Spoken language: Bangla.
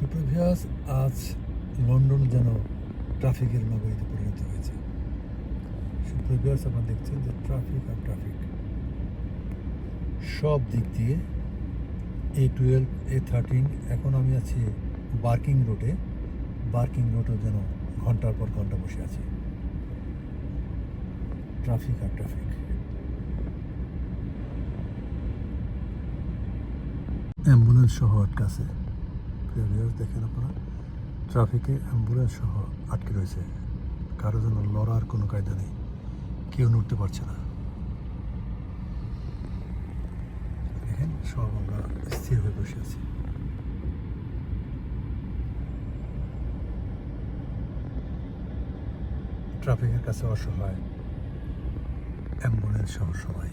সুপ্রভাস, আজ লন্ডন যেন ট্রাফিকের নগরীতে পরিণত হয়েছে। সুপ্রভাস, আপনারা দেখছেন যে ট্রাফিক আর ট্রাফিক সব দিক দিয়ে। A12, A13, এখন আমি আছি বার্কিং রোডে। বার্কিং রোডও যেন ঘন্টার পর ঘন্টা বসে আছে। ট্রাফিক আর ট্রাফিক। অ্যাম্বুলেন্স সহ আটকে আছে। দেখেন আপনারা, ট্রাফিকে অ্যাম্বুলেন্স সহ আটকে রয়েছে। কারো জন্য লড়ার কোনো কায়দা নেই, কেউ নড়তে পারছে না। দেখেন, সব আমরা স্থির হয়ে বসে আছি। ট্রাফিকের কাছে অসহায়, অ্যাম্বুলেন্স সহ সবাই।